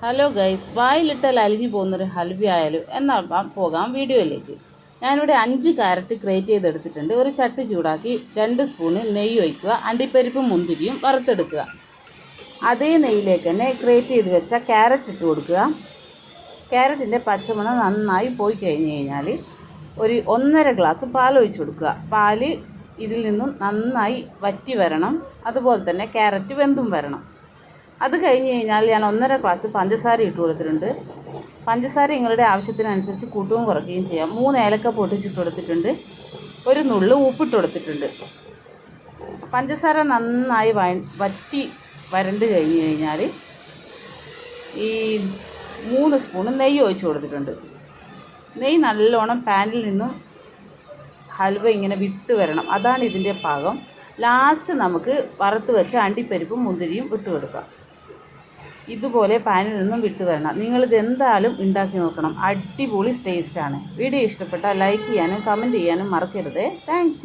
Hello guys, വായിലിട്ടാൽ അലിഞ്ഞു പോകുന്നൊരു ഹൽവ ആയാലും എന്നാൽ പോകാം വീഡിയോയിലേക്ക്. ഞാനിവിടെ 5 ക്യാരറ്റ് ഗ്രേറ്റ് ചെയ്തെടുത്തിട്ടുണ്ട്. ഒരു ചട്ടി ചൂടാക്കി 2 സ്പൂണ് നെയ്യ് ഒഴിക്കുക. അണ്ടിപ്പരിപ്പും മുന്തിരിയും വറുത്തെടുക്കുക. അതേ നെയ്യിലേക്ക് തന്നെ ഗ്രേറ്റ് ചെയ്ത് വെച്ച ക്യാരറ്റ് ഇട്ട് കൊടുക്കുക. ക്യാരറ്റിൻ്റെ പച്ചമണം നന്നായി പോയി കഴിഞ്ഞ് കഴിഞ്ഞാൽ ഒരു 1.5 ഗ്ലാസ് പാൽ ഒഴിച്ച് കൊടുക്കുക. പാല് ഇതിൽ നിന്നും നന്നായി വറ്റി വരണം. അതുപോലെ തന്നെ ക്യാരറ്റ് വെന്തും വരണം. അത് കഴിഞ്ഞ് കഴിഞ്ഞാൽ ഞാൻ 1.5 ഗ്ലാസ് പഞ്ചസാര ഇട്ട് കൊടുത്തിട്ടുണ്ട്. പഞ്ചസാര നിങ്ങളുടെ ആവശ്യത്തിനനുസരിച്ച് കൂട്ടുകയും കുറയ്ക്കുകയും ചെയ്യാം. 3 ഏലക്ക പൊട്ടിച്ചിട്ട് കൊടുത്തിട്ടുണ്ട്. ഒരു നുള്ളു ഉപ്പിട്ട് കൊടുത്തിട്ടുണ്ട്. പഞ്ചസാര നന്നായി വറ്റി വരണ്ട് കഴിഞ്ഞ് കഴിഞ്ഞാൽ ഈ 3 സ്പൂണ് നെയ്യ് ഒഴിച്ച് കൊടുത്തിട്ടുണ്ട്. നെയ്യ് നല്ലോണം പാനിൽ നിന്നും ഹൽവ ഇങ്ങനെ വിട്ട് വരണം. അതാണ് ഇതിൻ്റെ പാകം. ലാസ്റ്റ് നമുക്ക് വറുത്ത് വെച്ച അണ്ടിപ്പരിപ്പും മുന്തിരിയും ഇട്ട് കൊടുക്കാം. ഇതുപോലെ പാനിൽ നിന്നും വിട്ട് വരണം. നിങ്ങളിത് എന്തായാലും ഉണ്ടാക്കി നോക്കണം. അടിപൊളി ടേസ്റ്റാണ്. വീഡിയോ ഇഷ്ടപ്പെട്ടാൽ ലൈക്ക് ചെയ്യാനും കമൻറ്റ് ചെയ്യാനും മറക്കരുത്. താങ്ക്